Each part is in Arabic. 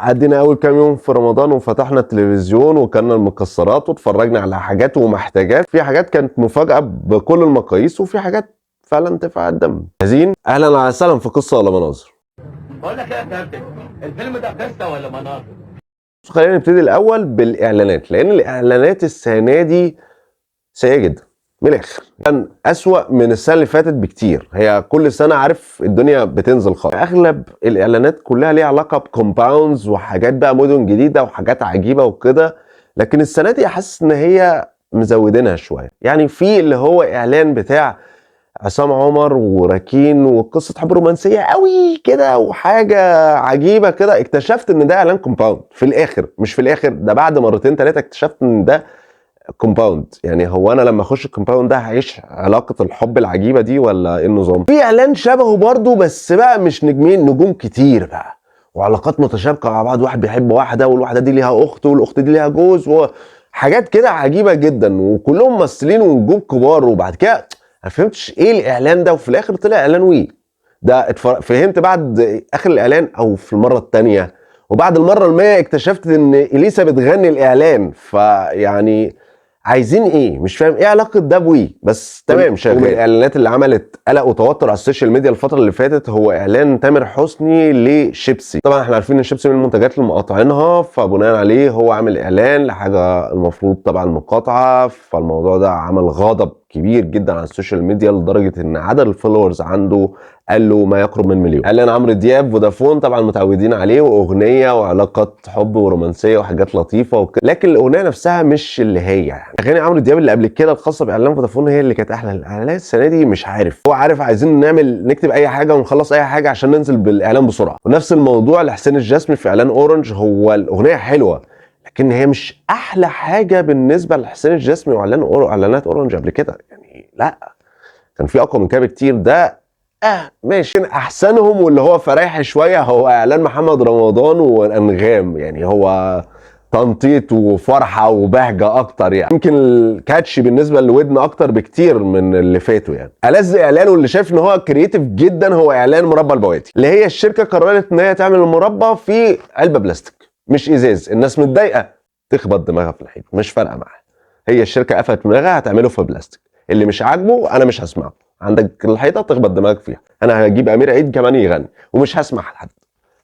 عدينا اول كام يوم في رمضان وفتحنا التلفزيون وكلنا المكسرات واتفرجنا على حاجات ومحتاجات. في حاجات كانت مفاجأة بكل المقاييس وفي حاجات فعلا تدفع الدم. جاهزين؟ اهلا وسهلا في قصة ولا مناظر. بقول لك ايه يا كابتن، الفيلم ده قصه ولا مناظر؟ خلينا نبتدي الاول بالاعلانات، لان الاعلانات السنة دي سيئة جدا من الاخر، كان اسوأ من السنه اللي فاتت بكتير. هي كل سنه عارف الدنيا بتنزل خالص، اغلب الاعلانات كلها ليها علاقه بكومباوندز وحاجات بقى مدن جديده وحاجات عجيبه وكده. لكن السنه دي حاسس ان هي مزودينها شويه. يعني في اللي هو اعلان بتاع عصام عمر وراكين وقصه حب رومانسيه قوي كده وحاجه عجيبه كده، اكتشفت ان ده اعلان كومباوند في الاخر. مش في الاخر ده، بعد مرتين ثلاثه اكتشفت ان ده كومباوند. يعني هو انا لما اخش الكومباوند ده هعيش علاقه الحب العجيبه دي ولا ايه النظام؟ في اعلان شبهه برضو بس بقى مش نجمين، نجوم كتير بقى وعلاقات متشابكه مع بعض، واحد بيحب واحده والواحده دي ليها اخت والاخت دي ليها جوز وحاجات كده عجيبه جدا، وكلهم ممثلين ونجوم كبار. وبعد كده ما فهمتش ايه الاعلان ده، وفي الاخر طلع اعلان وي. ده فهمت بعد اخر الاعلان او في المره الثانيه، وبعد المره المية اكتشفت ان اليسا بتغني الاعلان. فيعني عايزين ايه؟ مش فاهم ايه علاقه ده بوي، بس تمام شغال. ومن الاعلانات اللي عملت قلق وتوتر على السوشيال ميديا الفتره اللي فاتت هو اعلان تامر حسني لشيبسي. طبعا احنا عارفين ان شيبسي من المنتجات اللي مقاطعينها، فبناء عليه هو عامل اعلان لحاجه المفروض طبعا مقاطعه. فالموضوع ده عمل غضب كبير جدا على السوشيال ميديا لدرجه ان عدد الفولورز عنده قال له ما يقرب من مليون. اعلان عمرو دياب فودافون طبعا متعودين عليه، واغنيه وعلاقات حب ورومانسيه وحاجات لطيفه وكده، لكن الاغنيه نفسها مش اللي هي. يعني اغاني عمرو دياب اللي قبل كده الخاصه باعلان فودافون هي اللي كانت احلى. الاعلانات السنه دي مش عارف، هو عارف عايزين نكتب اي حاجه ونخلص اي حاجه عشان ننزل بالاعلان بسرعه. ونفس الموضوع لحسين الجسمي في اعلان اورنج، هو الاغنيه حلوه لكن هي مش احلى حاجه بالنسبه لحسين الجسمي واعلانات اورنج قبل كده. يعني لا، كان في اقوى من كده بكتير. ده ماشي احسنهم واللي هو فرايحي شويه هو اعلان محمد رمضان وانغام. يعني هو تنطيط وفرحه وبهجه اكتر، يعني يمكن الكاتش بالنسبه للودن اكتر بكتير من اللي فاتوا. يعني ألذ اعلان واللي شايف ان هو كرييتيف جدا هو اعلان مربى البواتي، اللي هي الشركه قررت ان هي تعمل المربى في علبه بلاستيك مش ازاز. الناس متضايقه تخبط دماغها في الحيط، مش فارقه معاها. هي الشركه قفلت دماغها هتعمله في بلاستيك، اللي مش عاجبه انا مش هسمعه. عندك الحيطه تخبط دماغك فيها، انا هجيب امير عيد كمان يغني ومش هسمع لحد.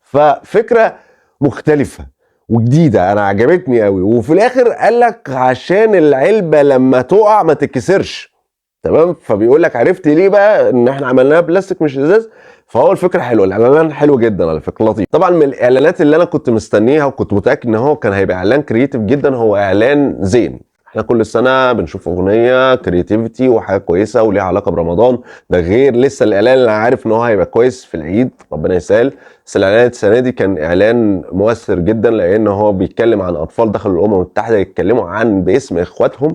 ففكره مختلفه وجديده انا عجبتني قوي. وفي الاخر قال لك عشان العلبه لما تقع ما تتكسرش، تمام؟ فبيقول لك عرفت ليه بقى ان احنا عملناها بلاستيك مش ازاز. فهو الفكره حلوه، الاعلان حلو جدا على فكره، لطيف. طبعا من الاعلانات اللي انا كنت مستنيها وكنت متاكد ان هو كان هيبقى اعلان كرييتيف جدا هو اعلان زين. احنا كل سنه بنشوف اغنيه كرياتيفيتي وحاجه كويسه وليها علاقه برمضان، ده غير لسه الاعلان اللي عارف ان هو هيبقى كويس في العيد، ربنا يسهل. بس الاعلان السنه دي كان اعلان مؤثر جدا، لان هو بيتكلم عن اطفال دخلوا الامم المتحده يتكلموا عن باسم اخواتهم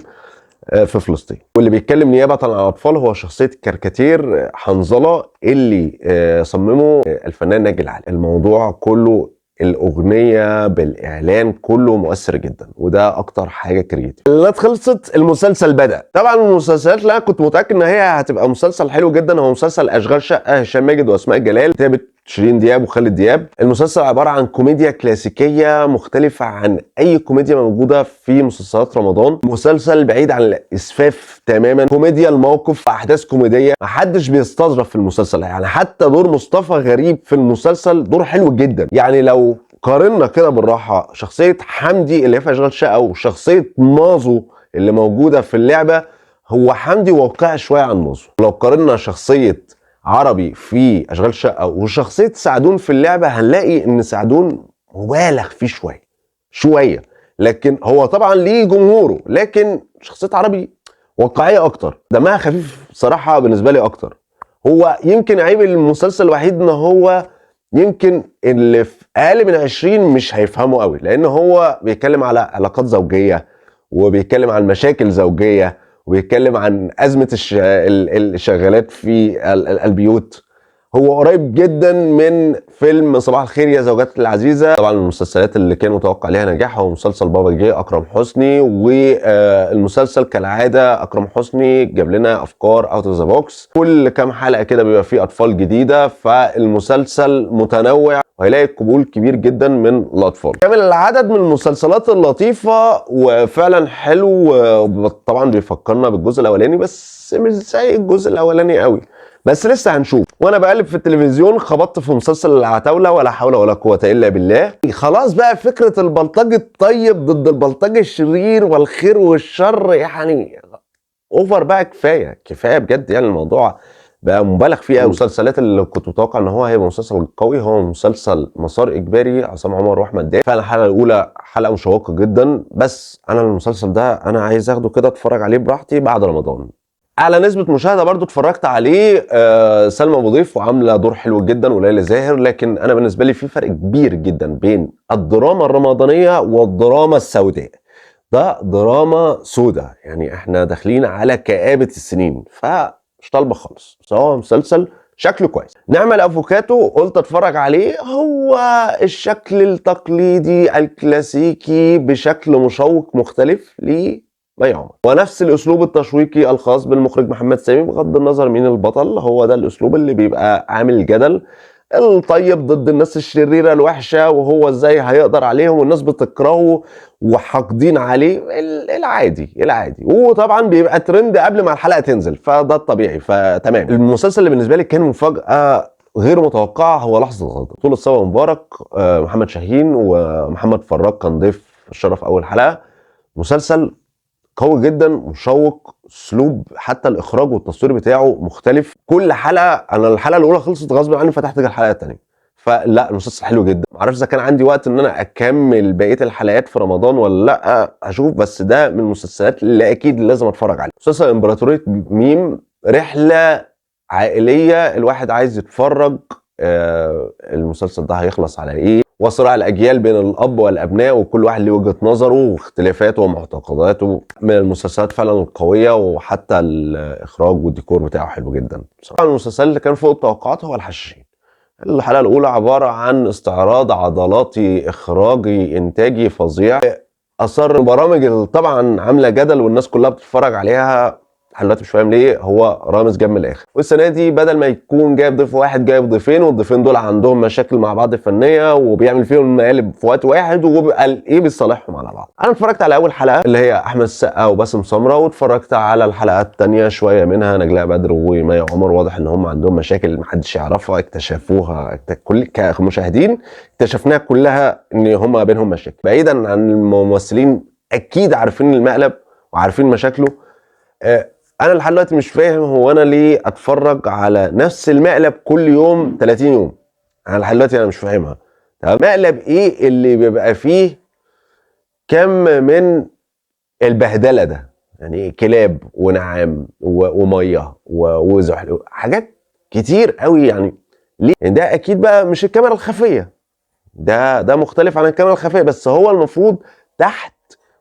في فلسطين. واللي بيتكلم نيابه عن الاطفال هو شخصيه كاريكاتير حنظله اللي صممه الفنان ناجي العلي. الموضوع كله الاغنيه بالاعلان كله مؤثر جدا، وده اكتر حاجه كرييتيف. الاعلانات خلصت، المسلسل بدا. طبعا المسلسلات اللي انا كنت متاكد ان هي هتبقى مسلسل حلو جدا هو مسلسل اشغال شقه، هشام ماجد واسماء جلال، كتابه شيرين دياب وخالد دياب. المسلسل عباره عن كوميديا كلاسيكيه مختلفه عن اي كوميديا موجوده في مسلسلات رمضان. مسلسل بعيد عن الاسفاف تماما، كوميديا الموقف، احداث كوميديه، محدش بيستظرف في المسلسل. يعني حتى دور مصطفى غريب في المسلسل دور حلو جدا. يعني لو قارنا كده بالراحه شخصيه حمدي اللي في اشغال شقه وشخصيه مازو اللي موجوده في اللعبه، هو حمدي واقعي شويه عن مازو. لو قارنا شخصيه عربي في اشغال شقه وشخصيه سعدون في اللعبه هنلاقي ان سعدون مبالغ فيه شويه، لكن هو طبعا ليه جمهوره. لكن شخصيه عربي واقعيه اكتر، دمها خفيف صراحه بالنسبه لي اكتر. هو يمكن عيب المسلسل الوحيد ان هو يمكن اللي في اقل من 20 مش هيفهموا قوي، لان هو بيتكلم على علاقات زوجيه وبيتكلم عن مشاكل زوجيه وبيتكلم عن ازمه الشغالات في البيوت. هو قريب جدا من فيلم صباح الخير يا زوجات العزيزه. طبعا من المسلسلات اللي كان متوقع ليها نجاح هو مسلسل بابا جه اكرم حسني، والمسلسل كالعاده اكرم حسني جاب لنا افكار اوت اوف ذا بوكس. كل كام حلقه كده بيبقى فيه اطفال جديده، فالمسلسل متنوع وهيلاقي قبول كبير جدا من الاطفال. كامل العدد من المسلسلات اللطيفه وفعلا حلو، طبعا بيفكرنا بالجزء الاولاني بس مش زي الجزء الاولاني قوي، بس لسه هنشوف. وانا بقلب في التلفزيون خبطت في مسلسل العتاوله، ولا حول ولا قوه الا بالله. خلاص بقى فكره البلطجي الطيب ضد البلطجي الشرير والخير والشر، يعني اوفر بقى، كفايه بجد. يعني الموضوع بقى مبالغ فيه. المسلسلات اللي كنت متوقع ان هو هيبقى مسلسل قوي هو مسلسل مسار اجباري، عصام عمر واحمد داش. فعلا الحلقه الاولى حلقه مشوقه جدا، بس انا المسلسل ده انا عايز اخده كده اتفرج عليه براحتي بعد رمضان. اعلى نسبه مشاهده برضو اتفرجت عليه سلمى ابو ضيف، وعامله دور حلو جدا، وليلى زاهر. لكن انا بالنسبه لي في فرق كبير جدا بين الدراما الرمضانيه والدراما السوداء. ده دراما سوداء، يعني احنا داخلين على كآبة السنين، فمش طالبه خالص. بس هو مسلسل شكله كويس. نعمل افوكاتو قلت اتفرج عليه، هو الشكل التقليدي الكلاسيكي بشكل مشوق مختلف لمي عمر، ونفس الاسلوب التشويقي الخاص بالمخرج محمد سامي. بغض النظر مين البطل، هو ده الاسلوب اللي بيبقى عامل جدل، الطيب ضد الناس الشريرة الوحشة، وهو ازاي هيقدر عليهم، والناس بتكرهه وحاقدين عليه. العادي، وطبعا بيبقى ترند قبل ما الحلقة تنزل، فده الطبيعي. فتمام. المسلسل اللي بالنسبة لي كان مفاجأة غير متوقعة هو لحظة غضب. بطولة صبا مبارك، محمد شاهين ومحمد فراج كان ضيف الشرف اول حلقة. مسلسل قوي جدا، مشوق، اسلوب حتى الاخراج والتصوير بتاعه مختلف. كل حلقه، انا الحلقه الاولى خلصت غصب عني فتحت الحلقه الثانيه. فلا المسلسل حلو جدا. معرفش اذا كان عندي وقت ان انا اكمل بقيه الحلقات في رمضان ولا لا، هشوف. بس ده من المسلسلات اللي اكيد لازم اتفرج عليه. مسلسل امبراطوريه ميم، رحله عائليه، الواحد عايز يتفرج المسلسل ده هيخلص على ايه، وصراع الاجيال بين الاب والابناء، وكل واحد له وجهه نظره واختلافاته ومعتقداته. من المسلسلات فعلا القويه، وحتى الاخراج والديكور بتاعه حلو جدا. طبعا المسلسل اللي كان فوق التوقعات هو الحشاشين. الحلقه الاولى عباره عن استعراض عضلاتي اخراجي انتاجي فظيع. اثر برامج طبعا عامله جدل والناس كلها بتتفرج عليها. دلوقتي مش فاهم ليه هو رامز جاب من الاخر. والسنه دي بدل ما يكون جايب ضيف واحد جايب ضيفين، والضيفين دول عندهم مشاكل مع بعض فنيه وبيعمل فيهم مقالب في وقت واحد، وبيبقى ايه بيصالحهم على بعض. انا اتفرجت على اول حلقه اللي هي احمد السقا وباسم سمره، واتفرجت على الحلقات الثانيه شويه منها نجلاء بدر ومي عمر. واضح ان هم عندهم مشاكل محدش يعرفها، اكتشفوها كل كمشاهدين، اكتشفناها كلها ان هم بينهم مشاكل. بعيدا عن الممثلين اكيد عارفين المقلب وعارفين مشاكله. انا لحد دلوقتي مش فاهم هو انا ليه اتفرج على نفس المقلب كل يوم 30 يوم. انا لحد دلوقتي انا مش فاهمها. طب مقلب ايه اللي بيبقى فيه كم من البهدله ده؟ يعني كلاب ونعام وميه وزحل، حاجات كتير قوي. يعني ليه؟ يعني ده اكيد بقى مش الكاميرا الخفيه، ده مختلف عن الكاميرا الخفيه، بس هو المفروض تحت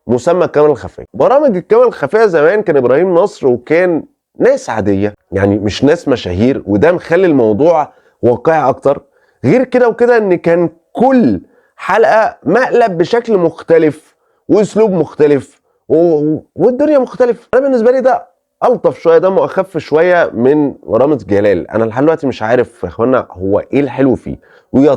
مسمى الكاميرا الخفيه. برامج الكاميرا الخفيه زمان كان ابراهيم نصر، وكان ناس عاديه يعني مش ناس مشاهير، وده مخلي الموضوع واقعي اكتر. غير كده وكده ان كان كل حلقه مقلب بشكل مختلف واسلوب مختلف والدنيا مختلفه. انا بالنسبه لي ده الطف شويه، ده اخف شويه من رامز جلال. انا لحد دلوقتي مش عارف يا اخوانا هو ايه الحلو فيه. ويا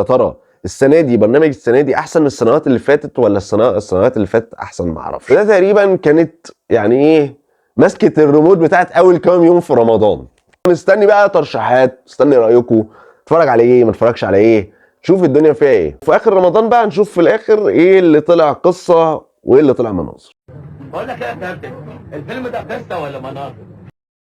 ترى السنه دي برنامج السنه دي احسن من السنوات اللي فاتت، ولا السنوات اللي فاتت احسن؟ ما اعرفش. ده تقريبا كانت يعني ايه مسكه الريموت بتاعت اول كام يوم في رمضان. مستني بقى ترشيحات، مستني رايكم، اتفرج على ايه ما اتفرجش على ايه، شوف الدنيا فيها ايه. في اخر رمضان بقى نشوف في الاخر ايه اللي طلع قصه وايه اللي طلع مناظر. بقول لك ايه يا كابتن، الفيلم ده قصه ولا مناظر؟